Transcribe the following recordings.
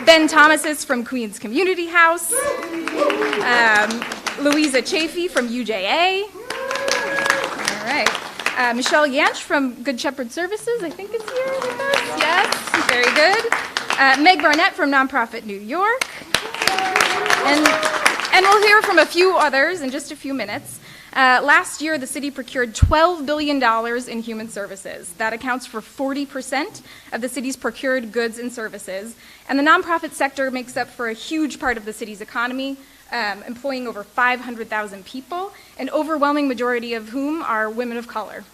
Ben Thomasis from Queens Community House, Louisa Chafee from UJA, all right, Michelle Yanch from Good Shepherd Services, I think is here with us, yes, very good, Meg Barnett from Nonprofit New York, and we'll hear from a few others in just a few minutes. Last year, the city procured $12 billion in human services. That accounts for 40% of the city's procured goods and services. And the nonprofit sector makes up for a huge part of the city's economy, employing over 500,000 people, an overwhelming majority of whom are women of color.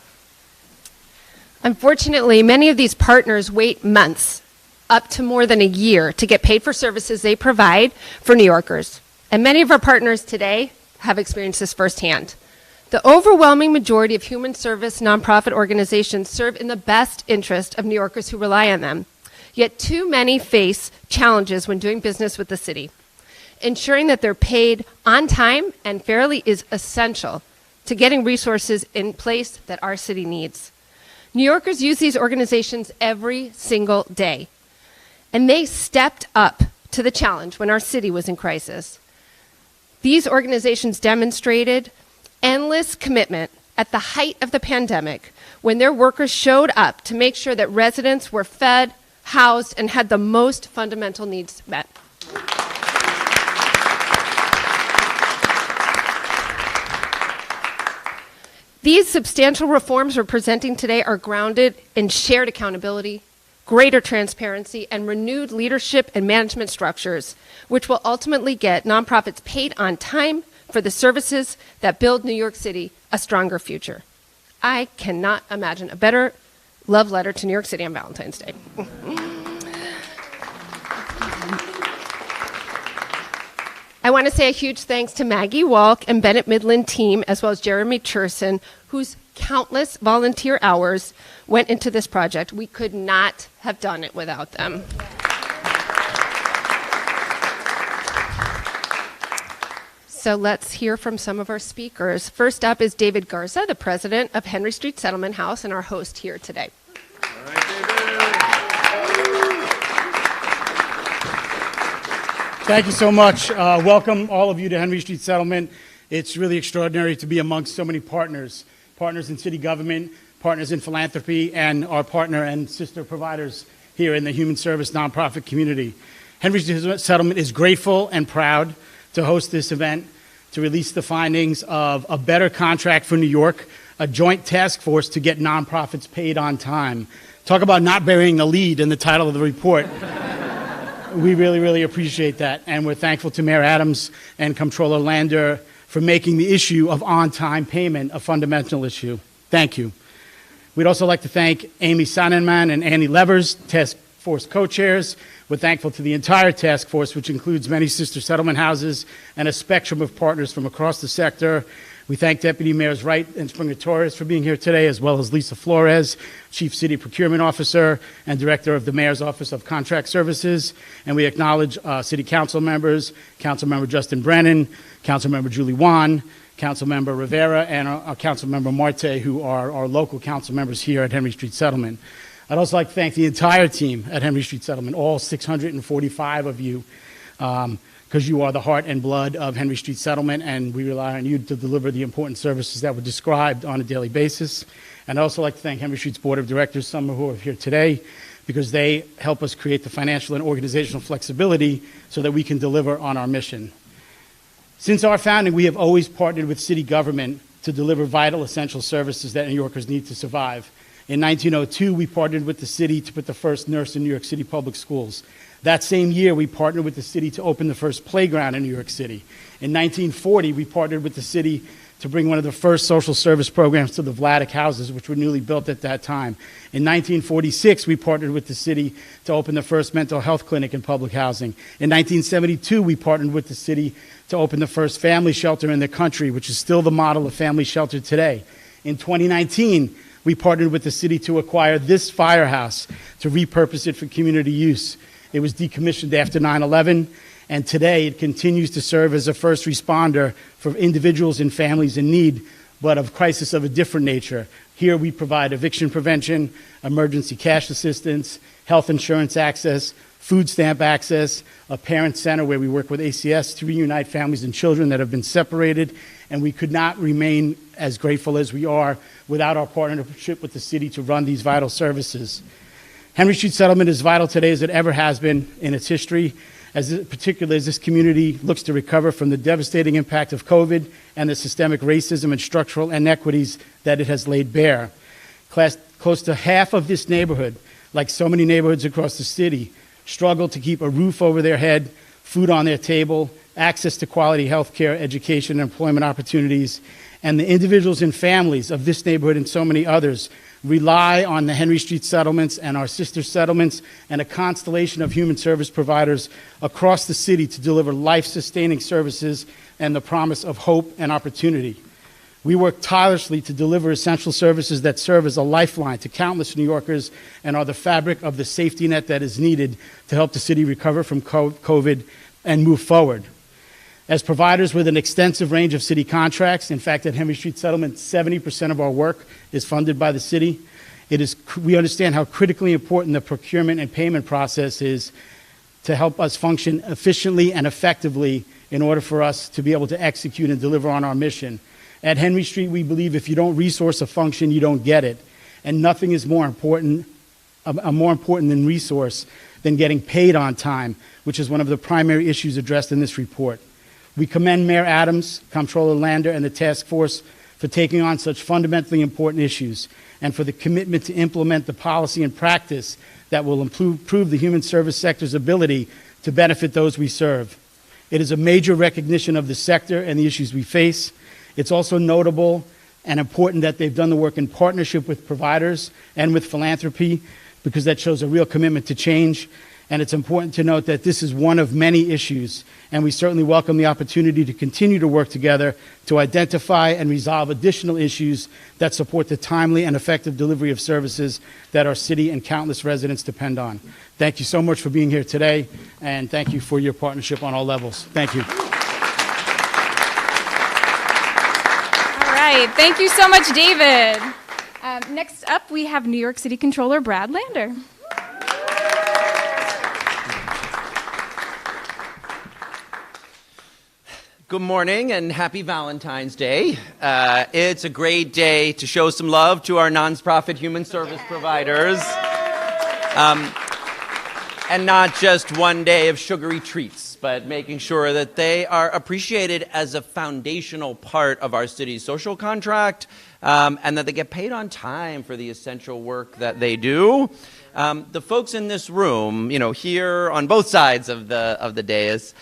Unfortunately, many of these partners wait months, up to more than a year, to get paid for services they provide for New Yorkers. And many of our partners today have experienced this firsthand. The overwhelming majority of human service nonprofit organizations serve in the best interest of New Yorkers who rely on them. Yet too many face challenges when doing business with the city. Ensuring that they're paid on time and fairly is essential to getting resources in place that our city needs. New Yorkers use these organizations every single day, and they stepped up to the challenge when our city was in crisis. These organizations demonstrated endless commitment at the height of the pandemic when their workers showed up to make sure that residents were fed, housed, and had the most fundamental needs met. These substantial reforms we're presenting today are grounded in shared accountability, greater transparency, and renewed leadership and management structures, which will ultimately get nonprofits paid on time for the services that build New York City a stronger future. I cannot imagine a better love letter to New York City on Valentine's Day. I want to say a huge thanks to Maggie Walk and Bennett Midland team, as well as Jeremy Cherson, whose countless volunteer hours went into this project. We could not have done it without them. So let's hear from some of our speakers. First up is David Garza, the president of Henry Street Settlement House and our host here today. All right, David. Thank you so much. Welcome all of you to Henry Street Settlement. It's really extraordinary to be amongst so many partners in city government, partners in philanthropy, and our partner and sister providers here in the human service nonprofit community. Henry Street Settlement is grateful and proud to host this event, to release the findings of a better contract for New York, a joint task force to get nonprofits paid on time. Talk about not burying the lead in the title of the report. We really, really appreciate that, and we're thankful to Mayor Adams and Comptroller Lander for making the issue of on-time payment a fundamental issue. Thank you. We'd also like to thank Amy Sonnenman and Annie Levers, task force co-chairs. We're thankful to the entire task force, which includes many sister settlement houses and a spectrum of partners from across the sector. We thank Deputy Mayors Wright and Springer-Torres for being here today, as well as Lisa Flores, Chief City Procurement Officer and Director of the Mayor's Office of Contract Services. And we acknowledge City Council members, Councilmember Justin Brennan, Councilmember Julie Wan, Councilmember Rivera, and our Councilmember Marte, who are our local council members here at Henry Street Settlement. I'd also like to thank the entire team at Henry Street Settlement, all 645 of you, because you are the heart and blood of Henry Street Settlement, and we rely on you to deliver the important services that were described on a daily basis. And I'd also like to thank Henry Street's Board of Directors, some who are here today, because they help us create the financial and organizational flexibility so that we can deliver on our mission. Since our founding, we have always partnered with city government to deliver vital, essential services that New Yorkers need to survive. In 1902, we partnered with the city to put the first nurse in New York City public schools. That same year, we partnered with the city to open the first playground in New York City. In 1940, we partnered with the city to bring one of the first social service programs to the Vladeck houses, which were newly built at that time. In 1946, we partnered with the city to open the first mental health clinic in public housing. In 1972, we partnered with the city to open the first family shelter in the country, which is still the model of family shelter today. In 2019, we partnered with the city to acquire this firehouse to repurpose it for community use. It was decommissioned after 9/11, and today it continues to serve as a first responder for individuals and families in need, but of crisis of a different nature. Here we provide eviction prevention, emergency cash assistance, health insurance access, food stamp access, a parent center where we work with ACS to reunite families and children that have been separated, and we could not remain as grateful as we are without our partnership with the city to run these vital services. Henry Street Settlement is vital today as it ever has been in its history, particularly as this community looks to recover from the devastating impact of COVID and the systemic racism and structural inequities that it has laid bare. Close to half of this neighborhood, like so many neighborhoods across the city, struggle to keep a roof over their head, food on their table, access to quality health care, education, and employment opportunities. And the individuals and families of this neighborhood and so many others rely on the Henry Street settlements and our sister settlements and a constellation of human service providers across the city to deliver life-sustaining services and the promise of hope and opportunity. We work tirelessly to deliver essential services that serve as a lifeline to countless New Yorkers and are the fabric of the safety net that is needed to help the city recover from COVID and move forward. As providers with an extensive range of city contracts, in fact, at Henry Street Settlement, 70% of our work is funded by the city. We understand how critically important the procurement and payment process is to help us function efficiently and effectively in order for us to be able to execute and deliver on our mission. At Henry Street, we believe if you don't resource a function, you don't get it. And nothing is more important than resource than getting paid on time, which is one of the primary issues addressed in this report. We commend Mayor Adams, Comptroller Lander, and the task force for taking on such fundamentally important issues and for the commitment to implement the policy and practice that will improve the human service sector's ability to benefit those we serve. It is a major recognition of the sector and the issues we face. It's also notable and important that they've done the work in partnership with providers and with philanthropy, because that shows a real commitment to change. And it's important to note that this is one of many issues, and we certainly welcome the opportunity to continue to work together to identify and resolve additional issues that support the timely and effective delivery of services that our city and countless residents depend on. Thank you so much for being here today, and thank you for your partnership on all levels. Thank you. All right. Thank you so much, David. Next up, we have New York City Controller Brad Lander. Good morning and happy Valentine's Day. It's a great day to show some love to our nonprofit human service providers. And not just one day of sugary treats, but making sure that they are appreciated as a foundational part of our city's social contract, and that they get paid on time for the essential work that they do. The folks in this room, here on both sides of the dais,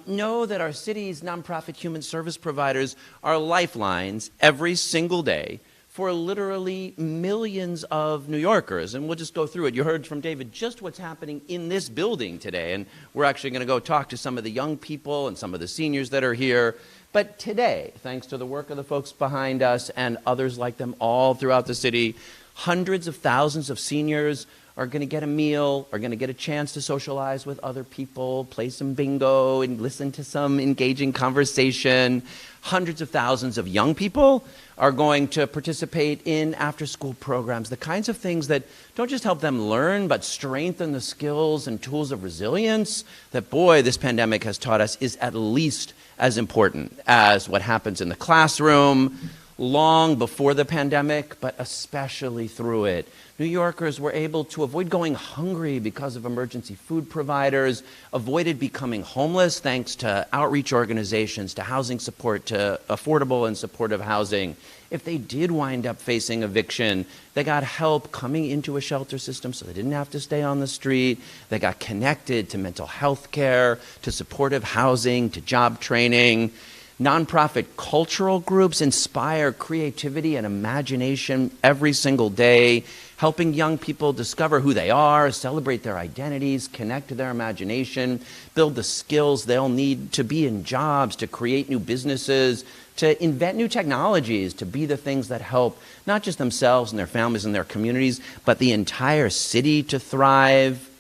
know that our city's nonprofit human service providers are lifelines every single day for literally millions of New Yorkers. And we'll just go through it. You heard from David just what's happening in this building today. And we're actually going to go talk to some of the young people and some of the seniors that are here. But today, thanks to the work of the folks behind us and others like them all throughout the city, hundreds of thousands of seniors are going to get a meal, are going to get a chance to socialize with other people, play some bingo, and listen to some engaging conversation. Hundreds of thousands of young people are going to participate in after-school programs, the kinds of things that don't just help them learn, but strengthen the skills and tools of resilience that, boy, this pandemic has taught us is at least as important as what happens in the classroom long before the pandemic, but especially through it. New Yorkers were able to avoid going hungry because of emergency food providers, avoided becoming homeless thanks to outreach organizations, to housing support, to affordable and supportive housing. If they did wind up facing eviction, they got help coming into a shelter system so they didn't have to stay on the street. They got connected to mental health care, to supportive housing, to job training. Nonprofit cultural groups inspire creativity and imagination every single day, helping young people discover who they are, celebrate their identities, connect to their imagination, build the skills they'll need to be in jobs, to create new businesses, to invent new technologies, to be the things that help not just themselves and their families and their communities, but the entire city to thrive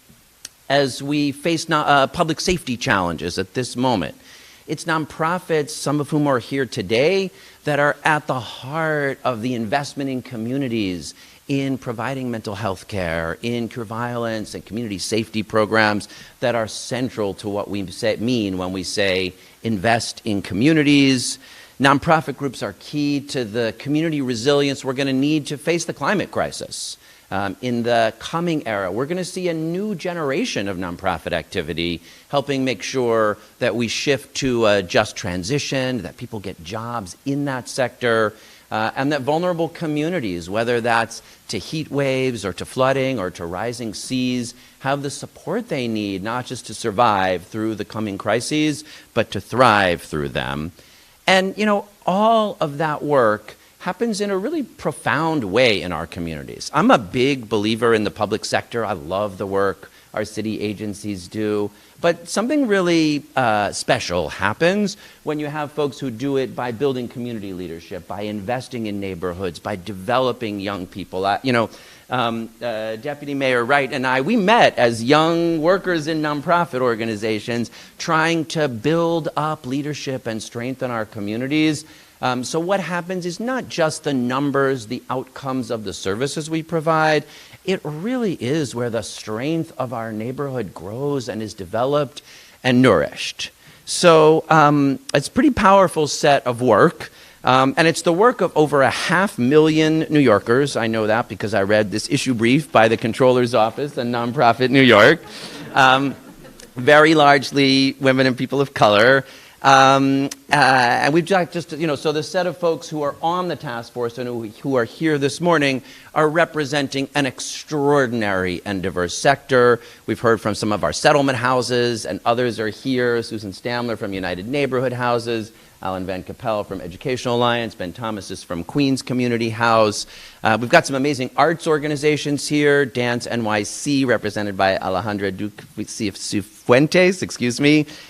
as we face public safety challenges at this moment. It's nonprofits, some of whom are here today, that are at the heart of the investment in communities, in providing mental health care, in cure violence and community safety programs that are central to what we mean when we say invest in communities. Nonprofit groups are key to the community resilience we're going to need to face the climate crisis. In the coming era, we're going to see a new generation of nonprofit activity helping make sure that we shift to a just transition, that people get jobs in that sector, and that vulnerable communities, whether that's to heat waves or to flooding or to rising seas, have the support they need, not just to survive through the coming crises, but to thrive through them. And, you know, all of that work happens in a really profound way in our communities. I'm a big believer in the public sector. I love the work our city agencies do. But something really special happens when you have folks who do it by building community leadership, by investing in neighborhoods, by developing young people. Deputy Mayor Wright and I, we met as young workers in nonprofit organizations trying to build up leadership and strengthen our communities. So what happens is not just the numbers, the outcomes of the services we provide. It really is where the strength of our neighborhood grows and is developed and nourished. So it's a pretty powerful set of work. And it's the work of over 500,000 New Yorkers. I know that because I read this issue brief by the Comptroller's Office and Nonprofit New York. Very largely women and people of color. And we've got just, you know, so the set of folks who are on the task force and who are here this morning are representing an extraordinary and diverse sector. We've heard from some of our settlement houses, and others are here. Susan Stamler from United Neighborhood Houses, Alan Van Capel from Educational Alliance, Ben Thomas is from Queens Community House. We've got some amazing arts organizations here, Dance NYC, represented by Alejandra Duque Cifuentes,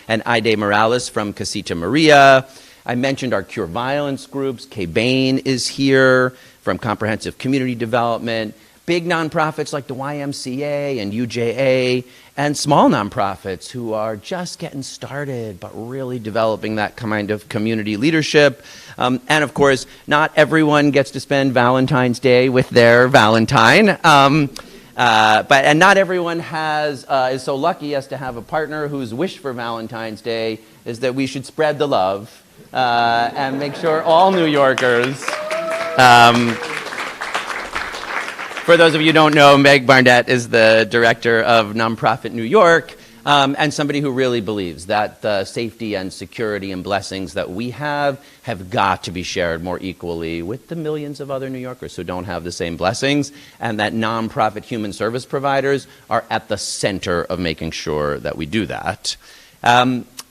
and Aide Morales from Casita Maria. I mentioned our cure violence groups. Kay Bain is here from Comprehensive Community Development. Big nonprofits like the YMCA and UJA, and small nonprofits who are just getting started but really developing that kind of community leadership. And of course, not everyone gets to spend Valentine's Day with their Valentine. And not everyone is so lucky as to have a partner whose wish for Valentine's Day is that we should spread the love and make sure all New Yorkers. For those of you who don't know, Meg Barnett is the director of Nonprofit New York, and somebody who really believes that the safety and security and blessings that we have got to be shared more equally with the millions of other New Yorkers who don't have the same blessings, and that nonprofit human service providers are at the center of making sure that we do that.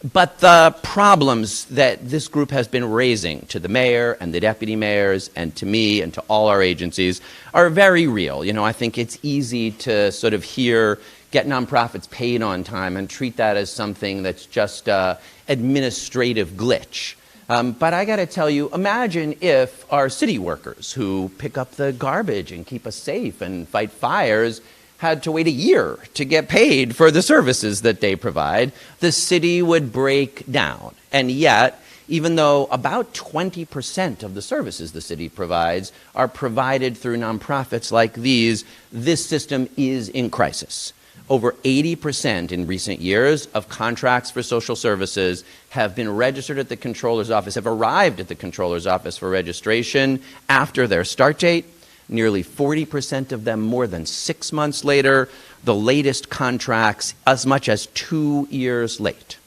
But the problems that this group has been raising to the mayor and the deputy mayors and to me and to all our agencies are very real. You know, I think it's easy to sort of get nonprofits paid on time and treat that as something that's just an administrative glitch. But I got to tell you, imagine if our city workers who pick up the garbage and keep us safe and fight fires had to wait a year to get paid for the services that they provide. The city would break down. And yet, even though about 20% of the services the city provides are provided through nonprofits like these, this system is in crisis. Over 80% in recent years of contracts for social services have been registered at the Comptroller's Office, have arrived at the Comptroller's Office for registration after their start date. Nearly 40% of them more than 6 months later, the latest contracts as much as 2 years late.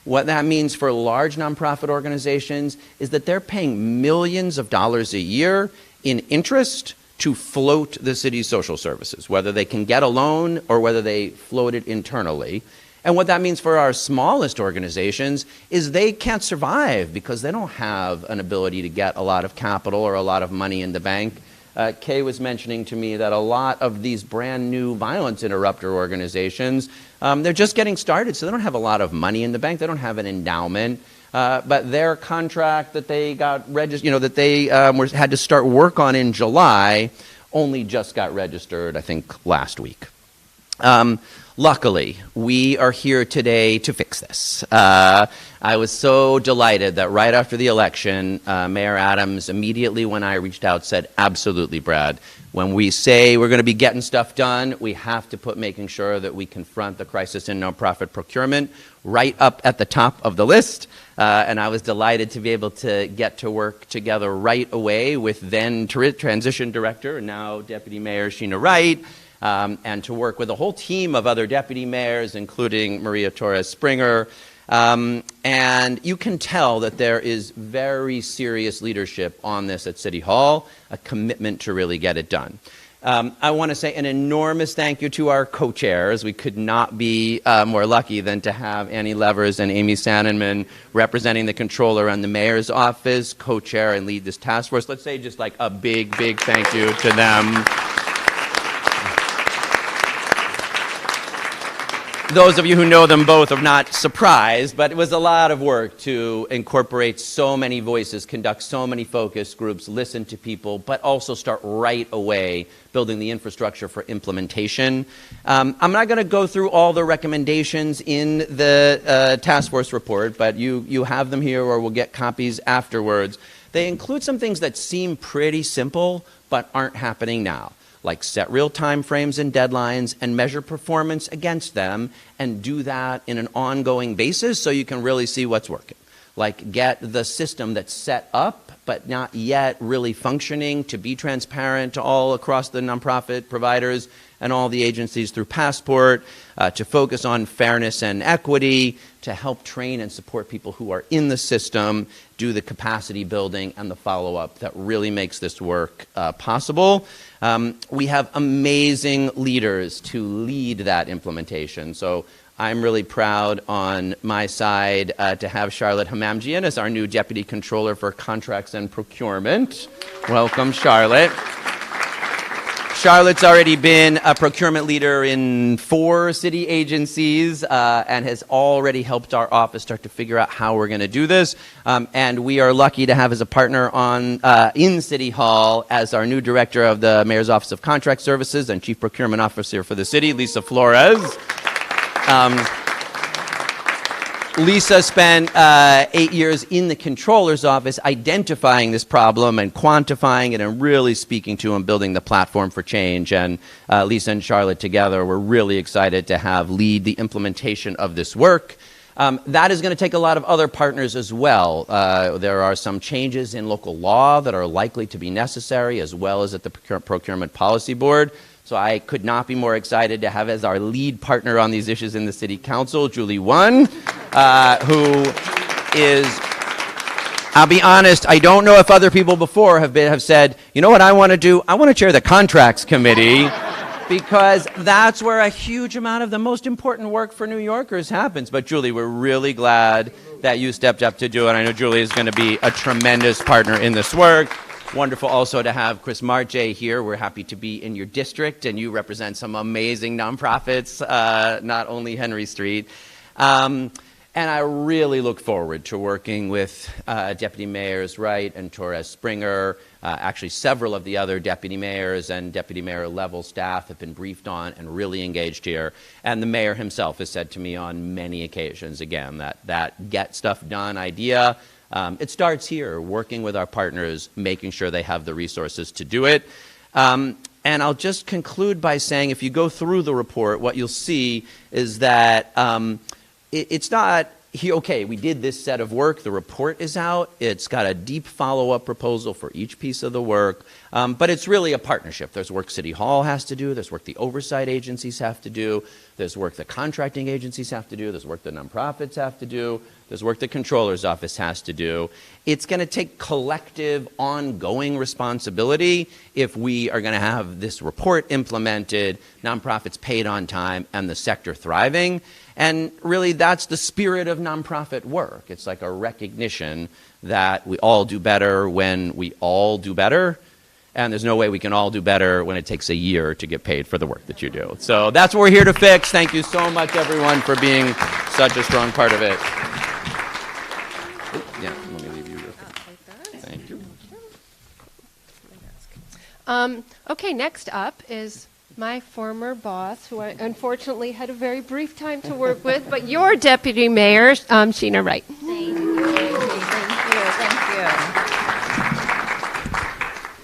What that means for large nonprofit organizations is that they're paying millions of dollars a year in interest to float the city's social services, whether they can get a loan or whether they float it internally. And what that means for our smallest organizations is they can't survive because they don't have an ability to get a lot of capital or a lot of money in the bank. Kay was mentioning to me that a lot of these brand new violence interrupter organizations, they're just getting started, so they don't have a lot of money in the bank. They don't have an endowment. But their contract that they got registered, that they had to start work on in July, only just got registered, I think, last week. Luckily, we are here today to fix this. I was so delighted that right after the election, Mayor Adams, immediately when I reached out, said, absolutely, Brad. When we say we're going to be getting stuff done, we have to put making sure that we confront the crisis in nonprofit procurement right up at the top of the list. And I was delighted to be able to get to work together right away with then transition director, and now Deputy Mayor Sheena Wright, and to work with a whole team of other deputy mayors, including Maria Torres Springer. And you can tell that there is very serious leadership on this at City Hall, a commitment to really get it done. I want to say an enormous thank you to our co-chairs. We could not be more lucky than to have Annie Levers and Amy Sannenman representing the controller and the mayor's office, co-chair and lead this task force. Let's say just like a big, big thank you to them. Those of you who know them both are not surprised, but it was a lot of work to incorporate so many voices, conduct so many focus groups, listen to people, but also start right away building the infrastructure for implementation. I'm not going to go through all the recommendations in the task force report, but you have them here or we'll get copies afterwards. They include some things that seem pretty simple, but aren't happening now, like set real time frames and deadlines and measure performance against them and do that in an ongoing basis so you can really see what's working. Like get the system that's set up but not yet really functioning to be transparent to all across the nonprofit providers and all the agencies through Passport, to focus on fairness and equity, to help train and support people who are in the system, do the capacity building and the follow-up that really makes this work possible. We have amazing leaders to lead that implementation. So I'm really proud on my side to have Charlotte Hamamjian as our new Deputy Controller for Contracts and Procurement. Welcome, Charlotte. Charlotte's already been a procurement leader in 4 city agencies and has already helped our office start to figure out how we're going to do this. And we are lucky to have as a partner in City Hall as our new director of the Mayor's Office of Contract Services and Chief Procurement Officer for the city, Lisa Flores. Lisa spent 8 years in the controller's office identifying this problem and quantifying it and really speaking to and building the platform for change. And Lisa and Charlotte together were really excited to have lead the implementation of this work. That is going to take a lot of other partners as well. There are some changes in local law that are likely to be necessary, as well as at the Procurement Policy Board. So I could not be more excited to have as our lead partner on these issues in the City Council, Julie Won, who is, I'll be honest, I don't know if other people before have said, you know what I want to do? I want to chair the Contracts Committee, because that's where a huge amount of the most important work for New Yorkers happens. But Julie, we're really glad that you stepped up to do it. I know Julie is going to be a tremendous partner in this work. Wonderful also to have Chris Marche here. We're happy to be in your district, and you represent some amazing nonprofits, not only Henry Street. And I really look forward to working with Deputy Mayors Wright and Torres Springer. Actually, several of the other deputy mayors and deputy mayor level staff have been briefed on and really engaged here. And the mayor himself has said to me on many occasions, again, that get stuff done idea, it starts here, working with our partners, making sure they have the resources to do it. And I'll just conclude by saying, if you go through the report, what you'll see is that it's not, okay, we did this set of work, the report is out, it's got a deep follow-up proposal for each piece of the work, but it's really a partnership. There's work City Hall has to do, there's work the oversight agencies have to do, there's work the contracting agencies have to do, there's work the nonprofits have to do, there's work the controller's office has to do. It's going to take collective, ongoing responsibility if we are going to have this report implemented, nonprofits paid on time, and the sector thriving. And really, that's the spirit of nonprofit work. It's like a recognition that we all do better when we all do better. And there's no way we can all do better when it takes a year to get paid for the work that you do. So that's what we're here to fix. Thank you so much, everyone, for being such a strong part of it. Yeah, let me leave you. Thank you. Okay, next up is My former boss, who I unfortunately had a very brief time to work with, but your deputy mayor, Sheena Wright. Thank you.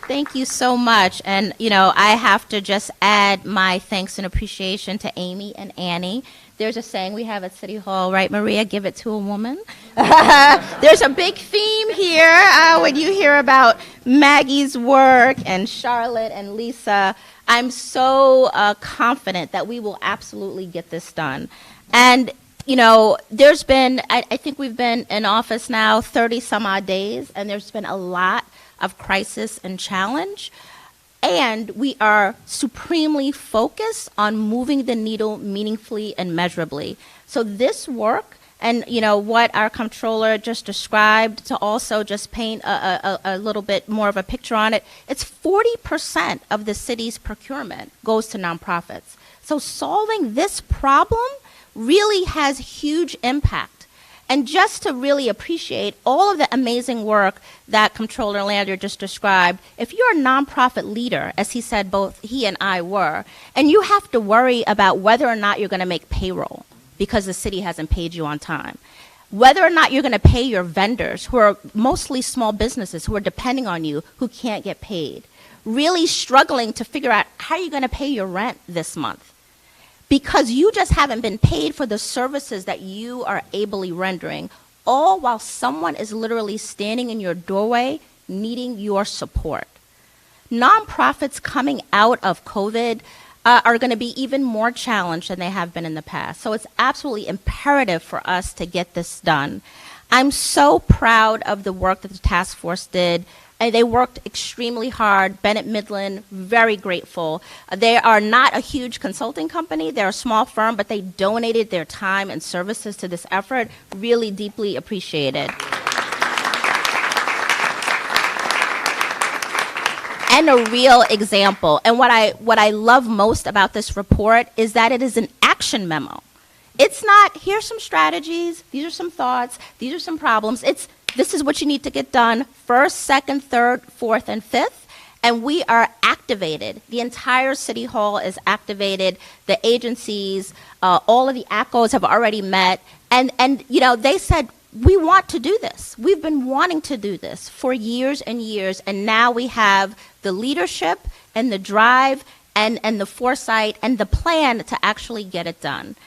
Thank you so much. And, I have to just add my thanks and appreciation to Amy and Annie. There's a saying we have at City Hall, right, Maria? Give it to a woman. There's a big theme here when you hear about Maggie's work and Charlotte and Lisa. I'm so confident that we will absolutely get this done. And, there's been, I think we've been in office now 30 some odd days, and there's been a lot of crisis and challenge. And we are supremely focused on moving the needle meaningfully and measurably. So this work and, what our comptroller just described, to also just paint a little bit more of a picture on it, it's 40% of the city's procurement goes to nonprofits. So solving this problem really has huge impact. And just to really appreciate all of the amazing work that Comptroller Lander just described, if you're a nonprofit leader, as he said both he and I were, and you have to worry about whether or not you're going to make payroll because the city hasn't paid you on time, whether or not you're going to pay your vendors, who are mostly small businesses who are depending on you, who can't get paid, really struggling to figure out how you're going to pay your rent this month, because you just haven't been paid for the services that you are ably rendering, all while someone is literally standing in your doorway needing your support. Nonprofits coming out of COVID are going to be even more challenged than they have been in the past. So it's absolutely imperative for us to get this done. I'm so proud of the work that the task force did. And they worked extremely hard. Bennett Midland, very grateful. They are not a huge consulting company. They're a small firm, but they donated their time and services to this effort. Really deeply appreciated. And a real example. And what I love most about this report is that it is an action memo. It's not, here's some strategies, these are some thoughts, these are some problems. It's, this is what you need to get done first, second, third, fourth, and fifth. And we are activated. The entire City Hall is activated. The agencies, all of the ACOs have already met. And they said, we want to do this. We've been wanting to do this for years and years. And now we have the leadership and the drive and the foresight and the plan to actually get it done.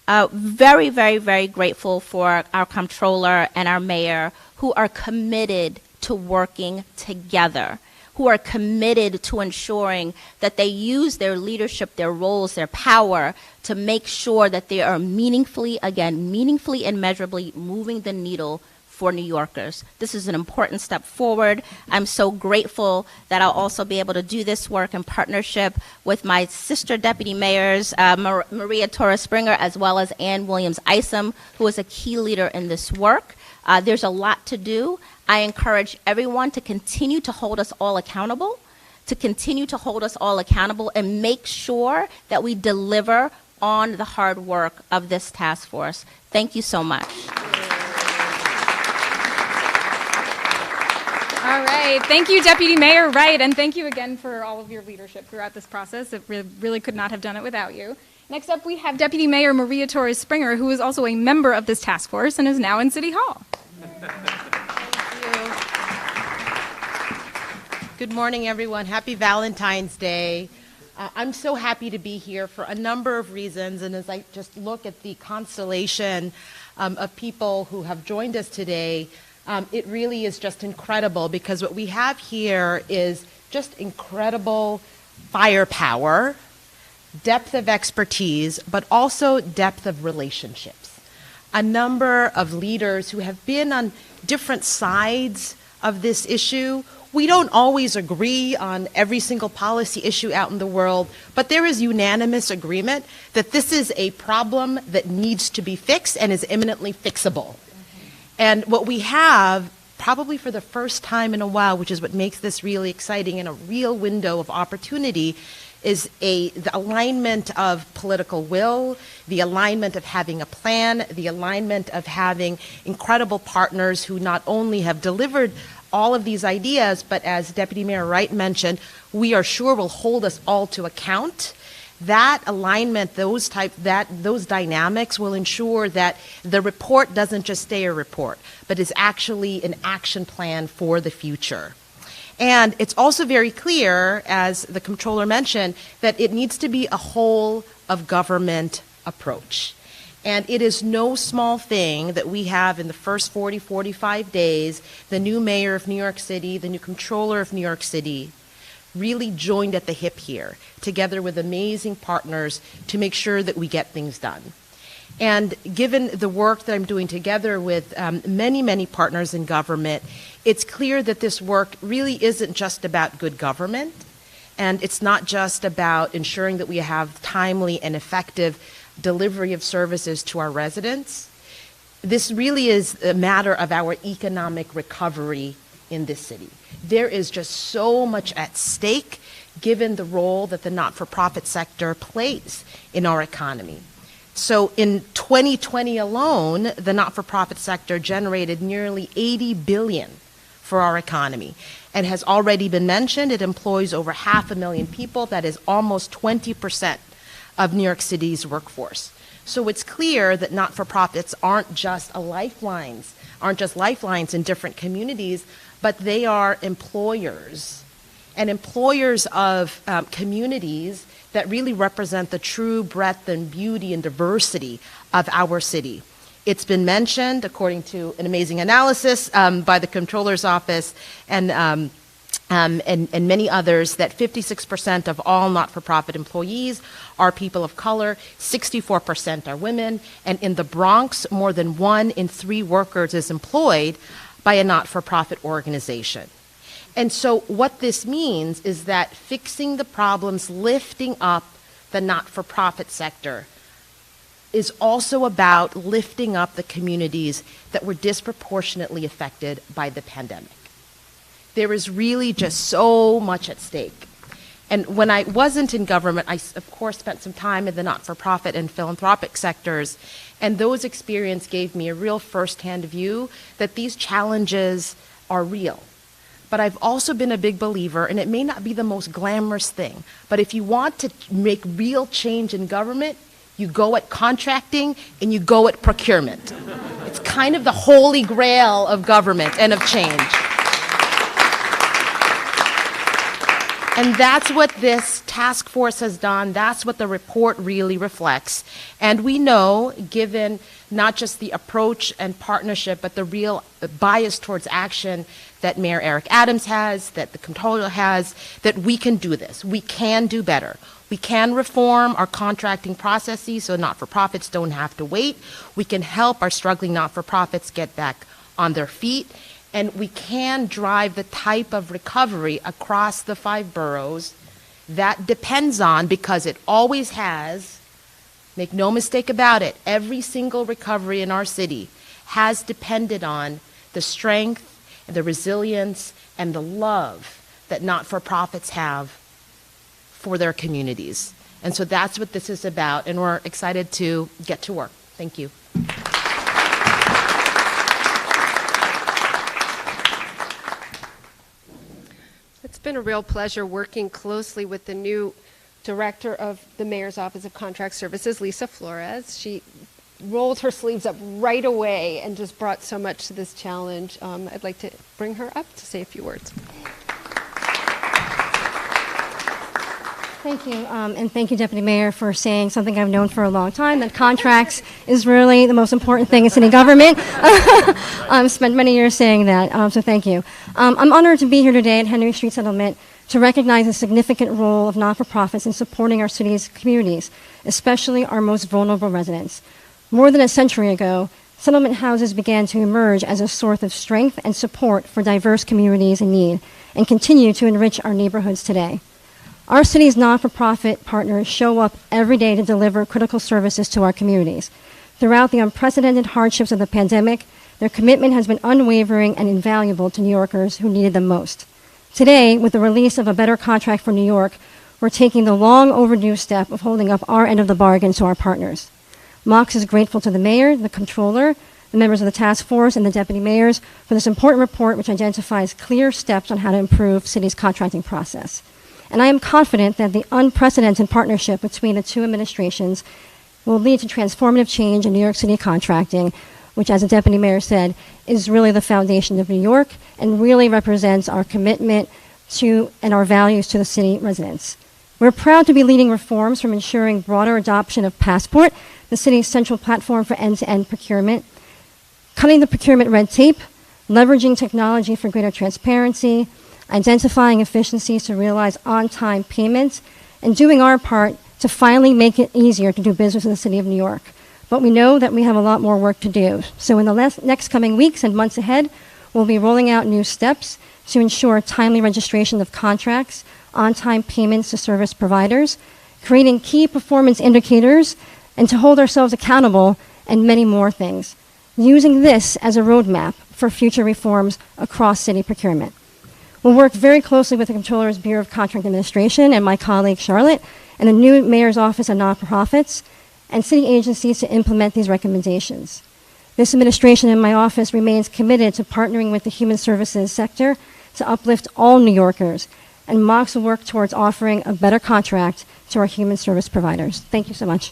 Very, very, very grateful for our comptroller and our mayor, who are committed to working together, who are committed to ensuring that they use their leadership, their roles, their power to make sure that they are meaningfully and measurably moving the needle for New Yorkers. This is an important step forward. I'm so grateful that I'll also be able to do this work in partnership with my sister deputy mayors, Maria Torres Springer, as well as Ann Williams Isom, who is a key leader in this work. There's a lot to do. I encourage everyone to continue to hold us all accountable, and make sure that we deliver on the hard work of this task force. Thank you so much. All right. Thank you, Deputy Mayor Wright, and thank you again for all of your leadership throughout this process. It really could not have done it without you. Next up, we have Deputy Mayor Maria Torres Springer, who is also a member of this task force and is now in City Hall. Good morning, everyone. Happy Valentine's Day. I'm so happy to be here for a number of reasons, and as I just look at the constellation of people who have joined us today, it really is just incredible, because what we have here is just incredible firepower, depth of expertise, but also depth of relationships. A number of leaders who have been on different sides of this issue. We don't always agree on every single policy issue out in the world, but there is unanimous agreement that this is a problem that needs to be fixed and is imminently fixable. And what we have, probably for the first time in a while, which is what makes this really exciting and a real window of opportunity, is the alignment of political will, the alignment of having a plan, the alignment of having incredible partners who not only have delivered all of these ideas, but as Deputy Mayor Wright mentioned, we are sure will hold us all to account. That alignment, those dynamics will ensure that the report doesn't just stay a report, but is actually an action plan for the future. And it's also very clear, as the Comptroller mentioned, that it needs to be a whole of government approach. And it is no small thing that we have in the first 40, 45 days, the new mayor of New York City, the new Comptroller of New York City, really joined at the hip here, together with amazing partners to make sure that we get things done. And given the work that I'm doing together with many, many partners in government, it's clear that this work really isn't just about good government, and it's not just about ensuring that we have timely and effective delivery of services to our residents. This really is a matter of our economic recovery in this city. There is just so much at stake given the role that the not-for-profit sector plays in our economy. So in 2020 alone, the not-for-profit sector generated nearly $80 billion for our economy. And has already been mentioned, it employs over 500,000 people. That is almost 20% of New York City's workforce. So it's clear that not-for-profits aren't just lifelines in different communities, but they are employers, and employers of communities that really represent the true breadth and beauty and diversity of our city. It's been mentioned, according to an amazing analysis by the Comptroller's Office and many others, that 56% of all not-for-profit employees are people of color, 64% are women, and in the Bronx, more than 1 in 3 workers is employed by a not-for-profit organization. And so what this means is that fixing the problems, lifting up the not-for-profit sector, is also about lifting up the communities that were disproportionately affected by the pandemic. There is really just so much at stake. And when I wasn't in government, I, of course, spent some time in the not-for-profit and philanthropic sectors, and those experiences gave me a real first-hand view that these challenges are real. But I've also been a big believer, and it may not be the most glamorous thing, but if you want to make real change in government, you go at contracting and you go at procurement. It's kind of the holy grail of government and of change. And that's what this task force has done. That's what the report really reflects. And we know, given not just the approach and partnership, but the real bias towards action that Mayor Eric Adams has, that the Comptroller has, that we can do this. We can do better. We can reform our contracting processes so not-for-profits don't have to wait. We can help our struggling not-for-profits get back on their feet. And we can drive the type of recovery across the 5 boroughs that depends on, because it always has, make no mistake about it, every single recovery in our city has depended on the strength, and the resilience, and the love that not-for-profits have for their communities. And so that's what this is about, and we're excited to get to work. Thank you. It's been a real pleasure working closely with the new director of the Mayor's Office of Contract Services, Lisa Flores. She rolled her sleeves up right away and just brought so much to this challenge. I'd like to bring her up to say a few words. Thank you, and thank you, Deputy Mayor, for saying something I've known for a long time, that contracts is really the most important thing in city government. I've spent many years saying that, so thank you. I'm honored to be here today at Henry Street Settlement to recognize the significant role of not-for-profits in supporting our city's communities, especially our most vulnerable residents. More than a century ago, settlement houses began to emerge as a source of strength and support for diverse communities in need, and continue to enrich our neighborhoods today. Our city's not-for-profit partners show up every day to deliver critical services to our communities. Throughout the unprecedented hardships of the pandemic, their commitment has been unwavering and invaluable to New Yorkers who needed them most. Today, with the release of a better contract for New York, we're taking the long overdue step of holding up our end of the bargain to our partners. MOX is grateful to the Mayor, the Comptroller, the members of the task force, and the Deputy Mayors for this important report which identifies clear steps on how to improve city's contracting process. And I am confident that the unprecedented partnership between the two administrations will lead to transformative change in New York City contracting, which, as the Deputy Mayor said, is really the foundation of New York and really represents our commitment to and our values to the city residents. We're proud to be leading reforms from ensuring broader adoption of Passport, the city's central platform for end-to-end procurement, cutting the procurement red tape, leveraging technology for greater transparency, identifying efficiencies to realize on-time payments, and doing our part to finally make it easier to do business in the City of New York. But we know that we have a lot more work to do. So in the next coming weeks and months ahead, we'll be rolling out new steps to ensure timely registration of contracts, on-time payments to service providers, creating key performance indicators, and to hold ourselves accountable, and many more things, using this as a roadmap for future reforms across city procurement. We'll work very closely with the Comptroller's Bureau of Contract Administration and my colleague Charlotte, and the new Mayor's Office of Nonprofits, and city agencies to implement these recommendations. This administration and my office remains committed to partnering with the human services sector to uplift all New Yorkers, and MOX will work towards offering a better contract to our human service providers. Thank you so much.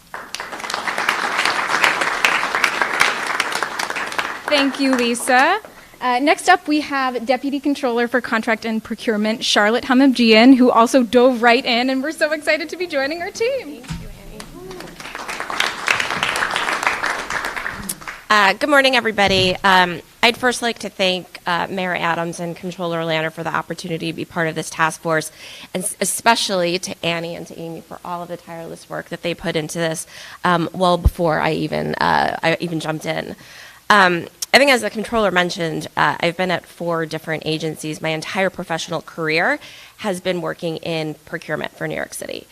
Thank you, Lisa. Next up, we have Deputy Controller for Contract and Procurement, Charlotte Hamamjian, who also dove right in, and we're so excited to be joining our team. Good morning, everybody. I'd first like to thank Mayor Adams and Controller Lander for the opportunity to be part of this task force, and especially to Annie and to Amy for all of the tireless work that they put into this well before I even jumped in. I think, as the Controller mentioned, I've been at 4 different agencies. My entire professional career has been working in procurement for New York City,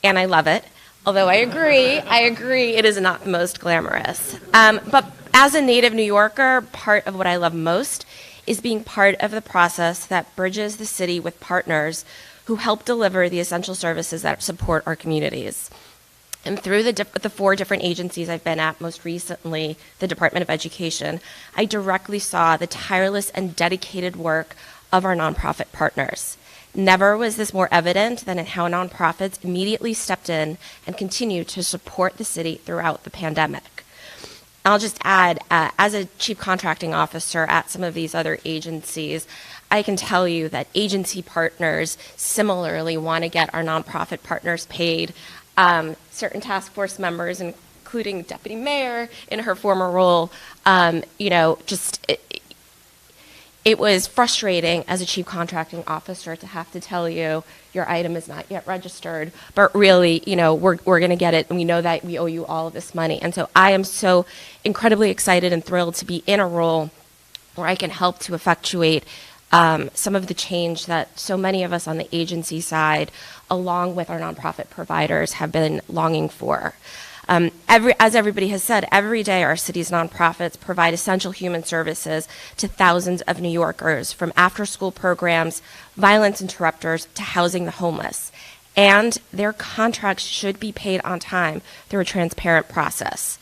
and I love it. Although I agree, it is not the most glamorous. But as a native New Yorker, part of what I love most is being part of the process that bridges the city with partners who help deliver the essential services that support our communities. And through the 4 different agencies I've been at, most recently the Department of Education, I directly saw the tireless and dedicated work of our nonprofit partners. Never was this more evident than in how nonprofits immediately stepped in and continue to support the city throughout the pandemic. I'll just add, as a chief contracting officer at some of these other agencies, I can tell you that agency partners similarly want to get our nonprofit partners paid. Certain task force members, including Deputy Mayor in her former role, it was frustrating as a chief contracting officer to have to tell you your item is not yet registered, but really, we're going to get it, and we know that we owe you all of this money. And so I am so incredibly excited and thrilled to be in a role where I can help to effectuate some of the change that so many of us on the agency side, along with our nonprofit providers, have been longing for. As everybody has said, every day our city's nonprofits provide essential human services to thousands of New Yorkers, from after-school programs, violence interrupters, to housing the homeless. And their contracts should be paid on time through a transparent process.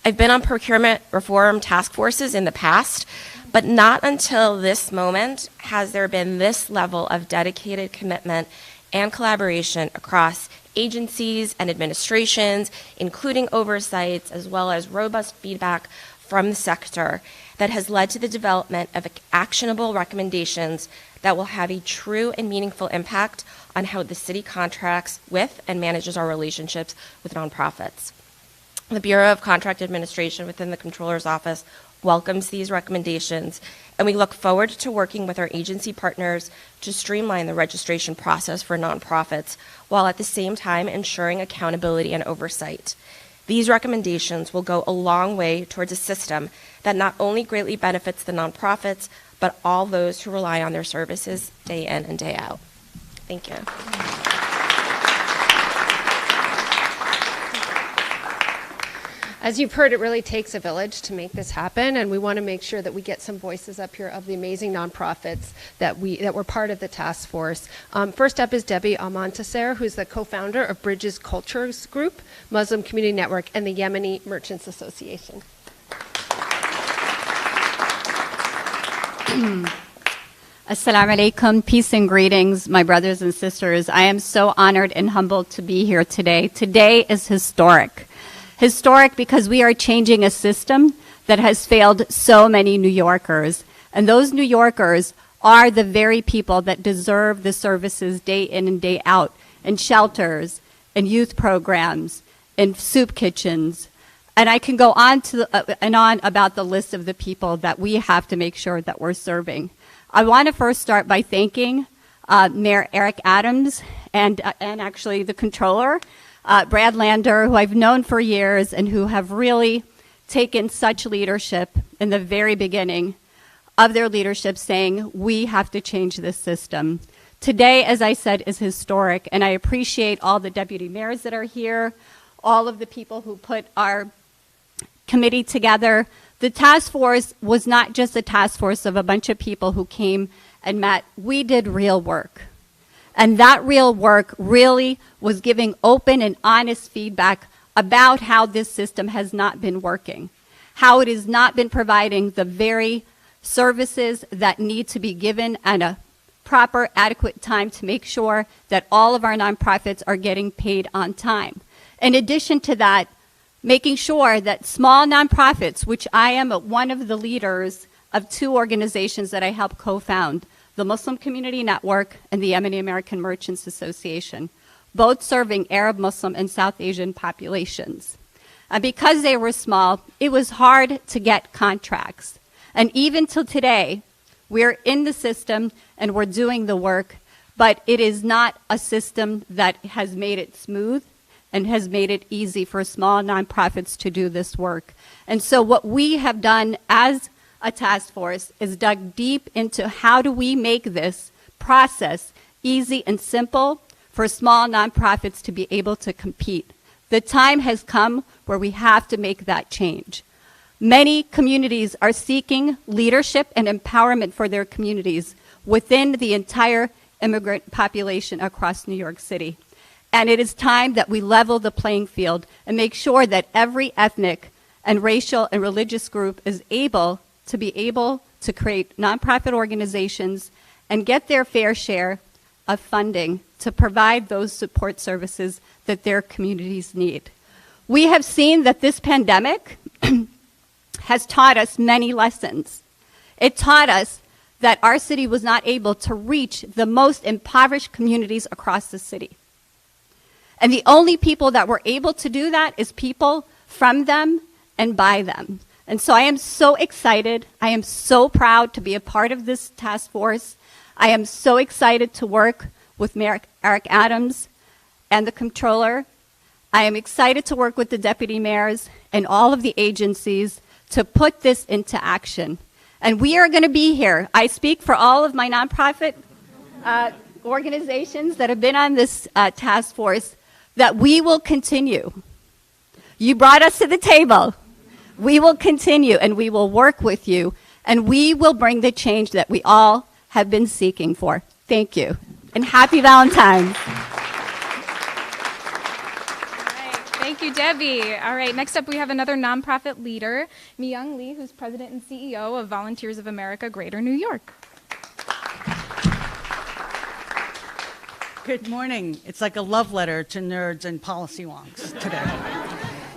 I've been on procurement reform task forces in the past, but not until this moment has there been this level of dedicated commitment and collaboration across agencies and administrations, including oversights, as well as robust feedback from the sector that has led to the development of actionable recommendations that will have a true and meaningful impact on how the city contracts with and manages our relationships with nonprofits. The Bureau of Contract Administration within the Comptroller's Office welcomes these recommendations, and we look forward to working with our agency partners to streamline the registration process for nonprofits, while at the same time ensuring accountability and oversight. These recommendations will go a long way towards a system that not only greatly benefits the nonprofits, but all those who rely on their services day in and day out. Thank you. As you've heard, it really takes a village to make this happen, and we want to make sure that we get some voices up here of the amazing nonprofits that were part of the task force. First up is Debbie Almontaser, who's the co-founder of Bridges Cultures Group, Muslim Community Network, and the Yemeni Merchants Association. Assalamu alaikum, peace and greetings, my brothers and sisters. I am so honored and humbled to be here today. Today is historic. Historic because we are changing a system that has failed so many New Yorkers. And those New Yorkers are the very people that deserve the services day in and day out in shelters, in youth programs, in soup kitchens. And I can go on and on about the list of the people that we have to make sure that we're serving. I want to first start by thanking Mayor Eric Adams and actually the Comptroller, Brad Lander, who I've known for years and who have really taken such leadership in the very beginning of their leadership, saying we have to change this system. Today, as I said, is historic, and I appreciate all the deputy mayors that are here, all of the people who put our committee together. The task force was not just a task force of a bunch of people who came and met. We did real work. And that real work really was giving open and honest feedback about how this system has not been working, how it has not been providing the very services that need to be given at a proper, adequate time to make sure that all of our nonprofits are getting paid on time. In addition to that, making sure that small nonprofits, which I am one of the leaders of two organizations that I helped co-found, the Muslim Community Network and the Yemeni American Merchants Association, both serving Arab, Muslim, and South Asian populations. And because they were small, it was hard to get contracts. And even till today, we're in the system and we're doing the work, but it is not a system that has made it smooth and has made it easy for small nonprofits to do this work. And so what we have done as a task force is dug deep into how do we make this process easy and simple for small nonprofits to be able to compete. The time has come where we have to make that change. Many communities are seeking leadership and empowerment for their communities within the entire immigrant population across New York City. And it is time that we level the playing field and make sure that every ethnic and racial and religious group is able to create nonprofit organizations and get their fair share of funding to provide those support services that their communities need. We have seen that this pandemic has taught us many lessons. It taught us that our city was not able to reach the most impoverished communities across the city. And the only people that were able to do that is people from them and by them. And so I am so excited. I am so proud to be a part of this task force. I am so excited to work with Mayor Eric Adams and the Comptroller. I am excited to work with the deputy mayors and all of the agencies to put this into action. And we are going to be here. I speak for all of my nonprofit organizations that have been on this task force, that we will continue. You brought us to the table. We will continue and we will work with you and we will bring the change that we all have been seeking for. Thank you. And happy Valentine's. Thank you, Debbie. All right, next up we have another nonprofit leader, Mi-Young Lee, who's president and CEO of Volunteers of America, Greater New York. Good morning. It's like a love letter to nerds and policy wonks today.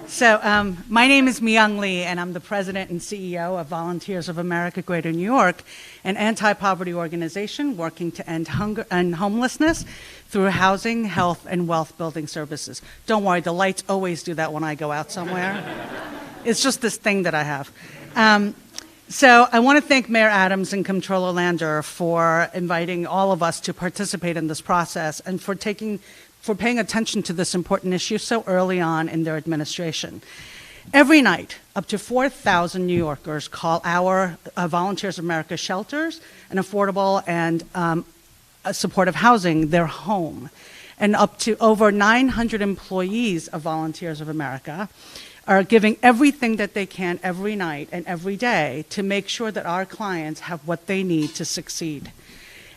So my name is Mi-Young Lee, and I'm the president and CEO of Volunteers of America, Greater New York, an anti-poverty organization working to end hunger and homelessness through housing, health, and wealth building services. Don't worry, the lights always do that when I go out somewhere. It's just this thing that I have. So I want to thank Mayor Adams and Comptroller Lander for inviting all of us to participate in this process and for paying attention to this important issue so early on in their administration. Every night, up to 4,000 New Yorkers call our Volunteers of America shelters and affordable and supportive housing their home. And up to over 900 employees of Volunteers of America are giving everything that they can every night and every day to make sure that our clients have what they need to succeed.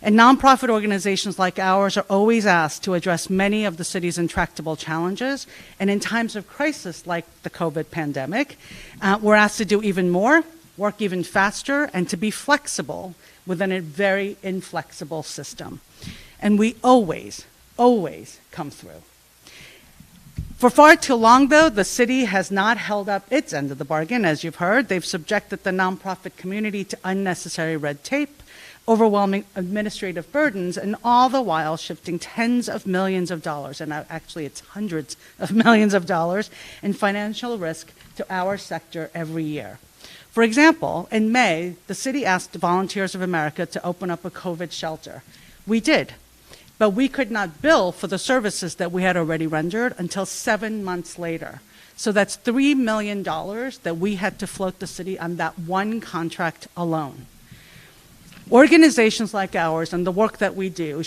And nonprofit organizations like ours are always asked to address many of the city's intractable challenges. And in times of crisis like the COVID pandemic, we're asked to do even more, work even faster, and to be flexible within a very inflexible system. And we always, always come through. For far too long, though, the city has not held up its end of the bargain, as you've heard. They've subjected the nonprofit community to unnecessary red tape, overwhelming administrative burdens, and all the while shifting tens of millions of dollars, and actually it's hundreds of millions of dollars, in financial risk to our sector every year. For example, in May, the city asked Volunteers of America to open up a COVID shelter. We did, but we could not bill for the services that we had already rendered until 7 months later. So that's $3 million that we had to float the city on that one contract alone. Organizations like ours and the work that we do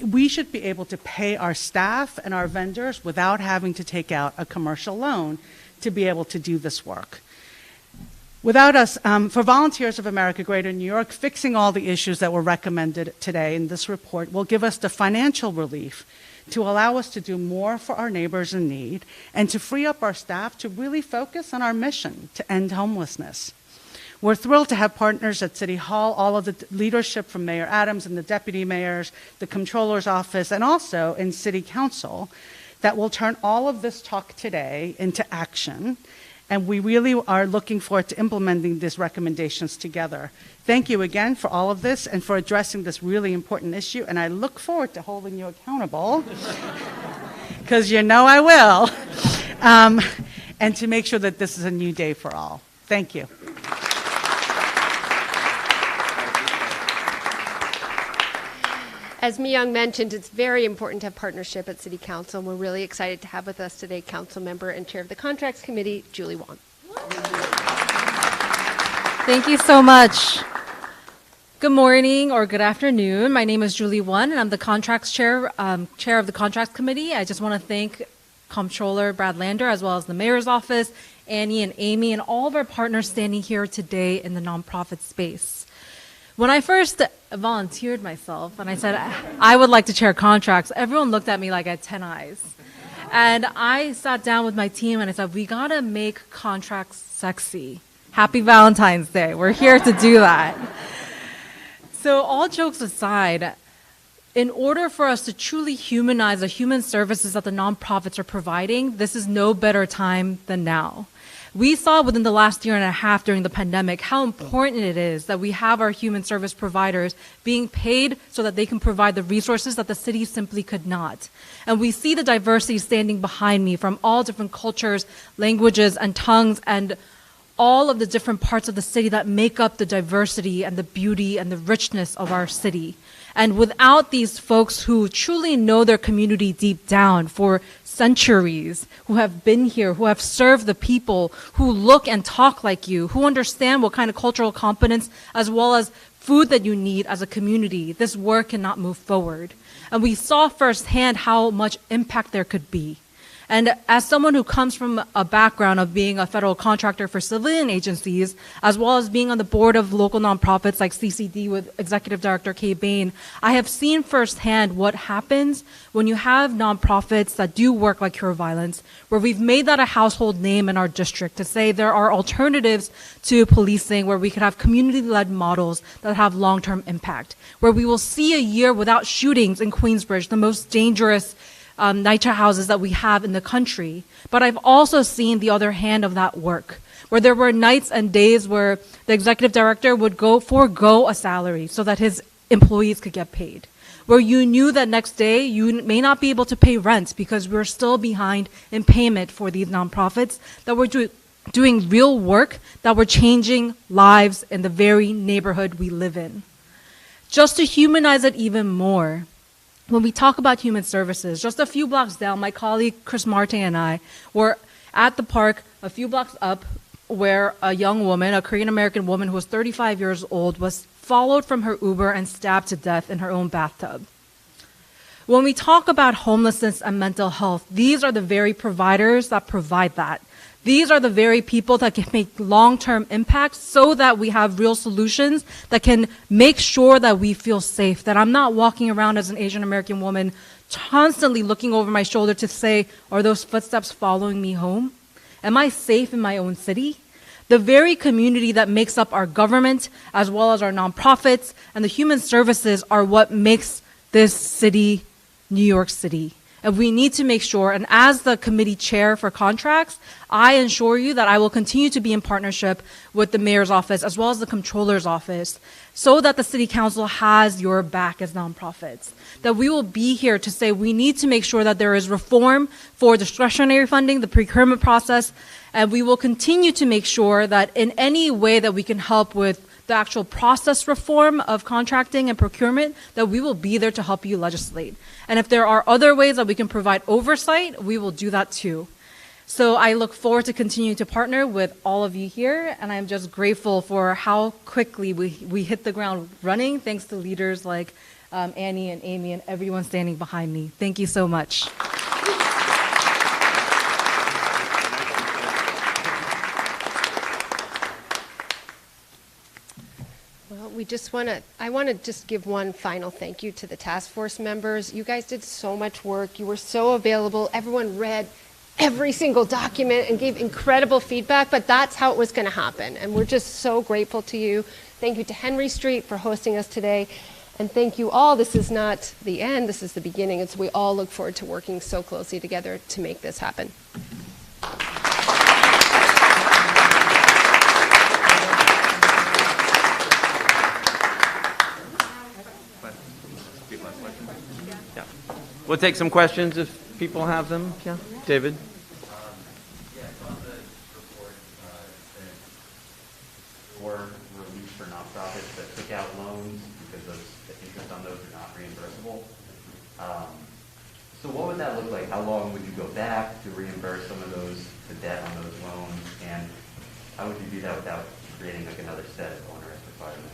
we should be able to pay our staff and our vendors without having to take out a commercial loan to be able to do this work. Without us, for Volunteers of America Greater New York, fixing all the issues that were recommended today in this report will give us the financial relief to allow us to do more for our neighbors in need and to free up our staff to really focus on our mission to end homelessness. We're thrilled to have partners at City Hall, all of the leadership from Mayor Adams and the deputy mayors, the Comptroller's office, and also in City Council that will turn all of this talk today into action. And we really are looking forward to implementing these recommendations together. Thank you again for all of this and for addressing this really important issue. And I look forward to holding you accountable, because you know I will, and to make sure that this is a new day for all. Thank you. As Mi-Young mentioned, it's very important to have partnership at City Council, and we're really excited to have with us today Council Member and Chair of the Contracts Committee, Julie Wong. Thank you so much. Good morning or good afternoon. My name is Julie Wong, and I'm the Contracts Chair of the Contracts Committee. I just want to thank Comptroller Brad Lander, as well as the Mayor's Office, Annie and Amy, and all of our partners standing here today in the nonprofit space. When I first volunteered myself and I said I would like to chair contracts, everyone looked at me like I had 10 eyes. And I sat down with my team and I said, we gotta make contracts sexy. Happy Valentine's Day. We're here to do that. So all jokes aside, in order for us to truly humanize the human services that the nonprofits are providing, this is no better time than now. We saw within the last year and a half during the pandemic how important it is that we have our human service providers being paid so that they can provide the resources that the city simply could not. And we see the diversity standing behind me from all different cultures, languages, and tongues, and all of the different parts of the city that make up the diversity and the beauty and the richness of our city. And without these folks who truly know their community deep down for centuries, who have been here, who have served the people, who look and talk like you, who understand what kind of cultural competence as well as food that you need as a community, this work cannot move forward. And we saw firsthand how much impact there could be. And as someone who comes from a background of being a federal contractor for civilian agencies, as well as being on the board of local nonprofits like CCD with Executive Director Kay Bain, I have seen firsthand what happens when you have nonprofits that do work like Cure Violence, where we've made that a household name in our district to say there are alternatives to policing, where we could have community-led models that have long-term impact, where we will see a year without shootings in Queensbridge, the most dangerous NYCHA houses that we have in the country. But I've also seen the other hand of that work, where there were nights and days where the executive director would forego a salary so that his employees could get paid, where you knew that next day you may not be able to pay rent because we're still behind in payment for these nonprofits that were doing real work, that were changing lives in the very neighborhood we live in. Just to humanize it even more, when we talk about human services, just a few blocks down, my colleague Chris Marte and I were at the park a few blocks up where a young woman, a Korean-American woman who was 35 years old, was followed from her Uber and stabbed to death in her own bathtub. When we talk about homelessness and mental health, these are the very providers that provide that. These are the very people that can make long-term impact so that we have real solutions that can make sure that we feel safe, that I'm not walking around as an Asian American woman constantly looking over my shoulder to say, are those footsteps following me home? Am I safe in my own city? The very community that makes up our government, as well as our nonprofits and the human services, are what makes this city New York City. And we need to make sure, and as the committee chair for contracts, I assure you that I will continue to be in partnership with the mayor's office as well as the comptroller's office so that the city council has your back as nonprofits. That we will be here to say we need to make sure that there is reform for discretionary funding, the procurement process, and we will continue to make sure that in any way that we can help with the actual process reform of contracting and procurement, that we will be there to help you legislate. And if there are other ways that we can provide oversight, we will do that too. So I look forward to continuing to partner with all of you here, and I'm just grateful for how quickly we hit the ground running, thanks to leaders like Annie and Amy and everyone standing behind me. Thank you so much. I want to just give one final thank you to the task force members. You guys did so much work. You were so available. Everyone read every single document and gave incredible feedback, but that's how it was going to happen. And we're just so grateful to you. Thank you to Henry Street for hosting us today. And thank you all. This is not the end. This is the beginning. We all look forward to working so closely together to make this happen. We'll take some questions if people have them. Yeah, David. On the report, for relief for nonprofits that took out loans because the interest on those are not reimbursable. So what would that look like? How long would you go back to reimburse some of the debt on those loans? And how would you do that without creating like another set of onerous requirements?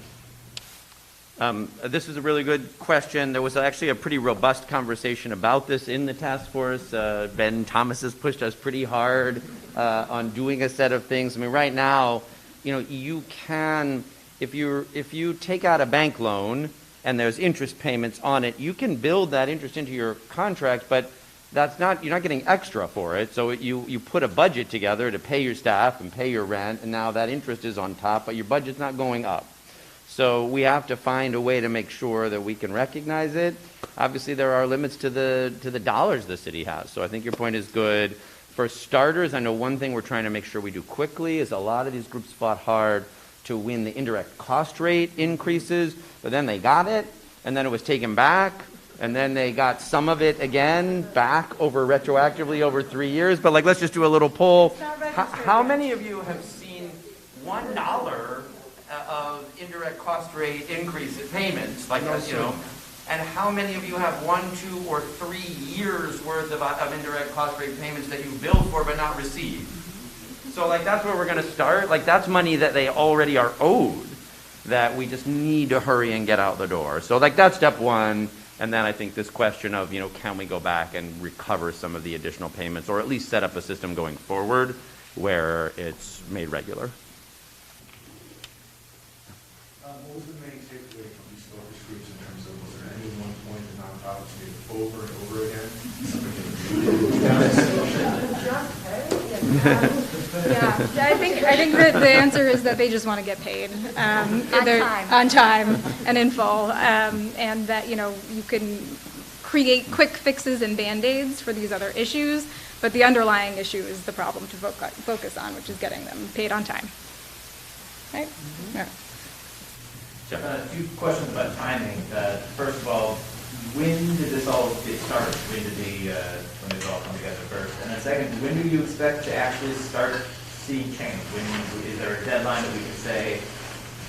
This is a really good question. There was actually a pretty robust conversation about this in the task force. Ben Thomas has pushed us pretty hard on doing a set of things. I mean, right now, you can, if you take out a bank loan and there's interest payments on it, you can build that interest into your contract, but you're not getting extra for it. So you put a budget together to pay your staff and pay your rent, and now that interest is on top, but your budget's not going up. So we have to find a way to make sure that we can recognize it. Obviously, there are limits to the dollars the city has. So I think your point is good. For starters, I know one thing we're trying to make sure we do quickly is a lot of these groups fought hard to win the indirect cost rate increases, but then they got it, and then it was taken back, and then they got some of it again back retroactively over 3 years. But let's just do a little poll. How many of you have seen $1 of indirect cost rate increase in payments, and how many of you have 1, 2, or 3 years worth of indirect cost rate payments that you billed for but not received? So that's where we're going to start. That's money that they already are owed that we just need to hurry and get out the door. So that's step one. And then I think this question of, can we go back and recover some of the additional payments, or at least set up a system going forward where it's made regular. What was the main takeaway from these focus groups in terms of, was there any one point the nonprofits did over and over again? I think that the answer is that they just want to get paid on time and in full, and that you can create quick fixes and band-aids for these other issues, but the underlying issue is the problem to focus on, which is getting them paid on time. Right? Mm-hmm. Yeah. A few questions about timing. First of all, when did this all get started? When did it all come together first? And then second, when do you expect to actually start seeing change? Is there a deadline that we can say,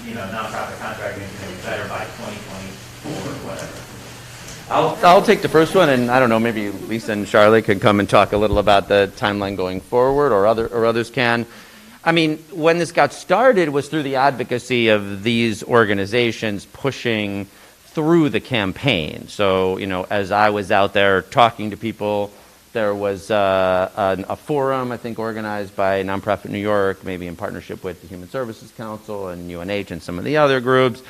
nonprofit contracting is going to be better by 2024 or whatever? I'll take the first one, and I don't know, maybe Lisa and Charlotte could come and talk a little about the timeline going forward, or others can. I mean, when this got started was through the advocacy of these organizations pushing through the campaign. So, as I was out there talking to people, there was a forum, I think, organized by Nonprofit New York, maybe in partnership with the Human Services Council and UNH and some of the other groups.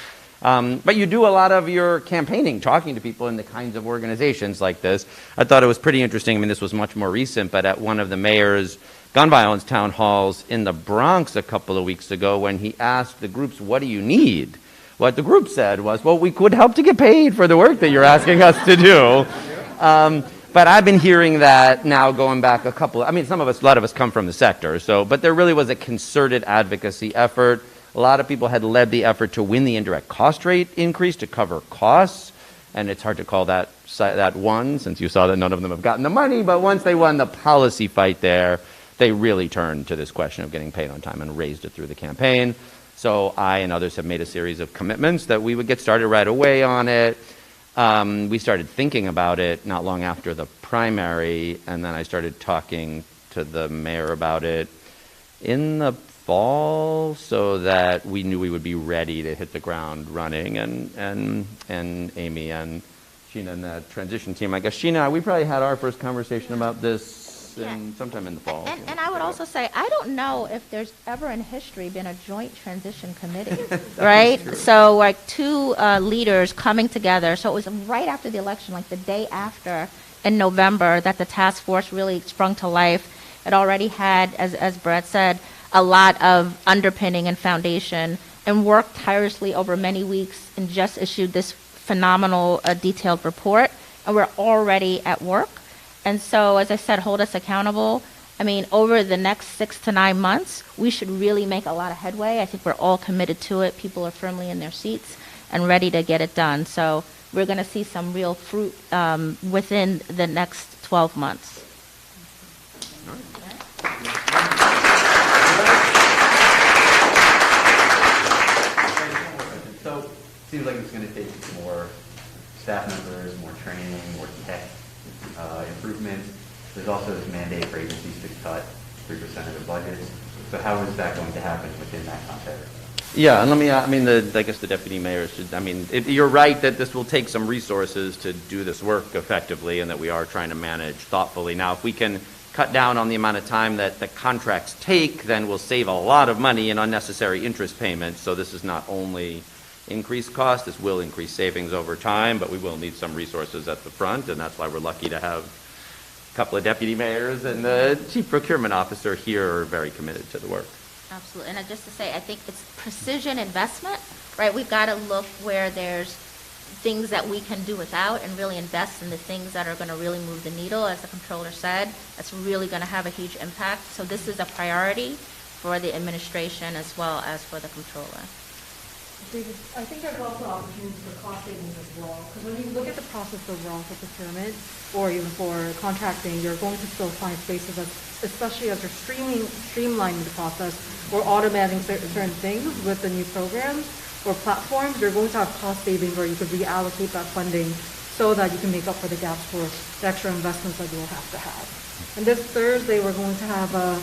But you do a lot of your campaigning, talking to people in the kinds of organizations like this. I thought it was pretty interesting. I mean, this was much more recent, but at one of the mayor's gun violence town halls in the Bronx a couple of weeks ago when he asked the groups, what do you need? What the group said was, well, we could help to get paid for the work that you're asking us to do. But I've been hearing that now going back a lot of us come from the sector, but there really was a concerted advocacy effort. A lot of people had led the effort to win the indirect cost rate increase to cover costs, and it's hard to call that one, since you saw that none of them have gotten the money, but once they won the policy fight there, they really turned to this question of getting paid on time and raised it through the campaign. So I and others have made a series of commitments that we would get started right away on it. We started thinking about it not long after the primary, and then I started talking to the mayor about it in the fall so that we knew we would be ready to hit the ground running. And Amy and Sheena and the transition team, I guess, Sheena, we probably had our first conversation about this sometime in the fall. And I would also say, I don't know if there's ever in history been a joint transition committee, right? So like two leaders coming together. So it was right after the election, like the day after in November, that the task force really sprung to life. It already had, as Brett said, a lot of underpinning and foundation, and worked tirelessly over many weeks and just issued this phenomenal detailed report. And we're already at work. And so, as I said, hold us accountable. I mean, over the next 6 to 9 months, we should really make a lot of headway. I think we're all committed to it. People are firmly in their seats and ready to get it done. So we're going to see some real fruit within the next 12 months. So it seems like it's going to take more staff members, more training, more tech improvements. There's also this mandate for agencies to cut 3% of their budgets. So how is that going to happen within that context? Yeah, and I guess the deputy mayor should, you're right that this will take some resources to do this work effectively and that we are trying to manage thoughtfully. Now, if we can cut down on the amount of time that the contracts take, then we'll save a lot of money in unnecessary interest payments. So this is not only increased cost, this will increase savings over time, but we will need some resources at the front, and that's why we're lucky to have a couple of deputy mayors and the chief procurement officer here are very committed to the work. Absolutely. And just to say, I think it's precision investment, right? We've got to look where there's things that we can do without and really invest in the things that are going to really move the needle. As the controller said, that's really going to have a huge impact. So this is a priority for the administration as well as for the controller. David, I think there's also opportunities for cost savings as well. Because when you look at the process overall for procurement or even for contracting, you're going to still find spaces, especially as you're streamlining the process or automating certain things with the new programs or platforms. You're going to have cost savings where you could reallocate that funding so that you can make up for the gaps for the extra investments that you will have to have. And this Thursday, we're going to have a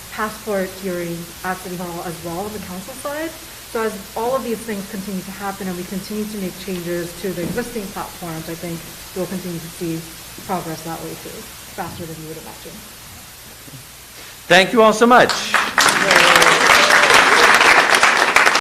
passport hearing at City Hall as well on the council side. So as all of these things continue to happen and we continue to make changes to the existing platforms, I think we'll continue to see progress that way too, faster than you would imagine. Thank you all so much.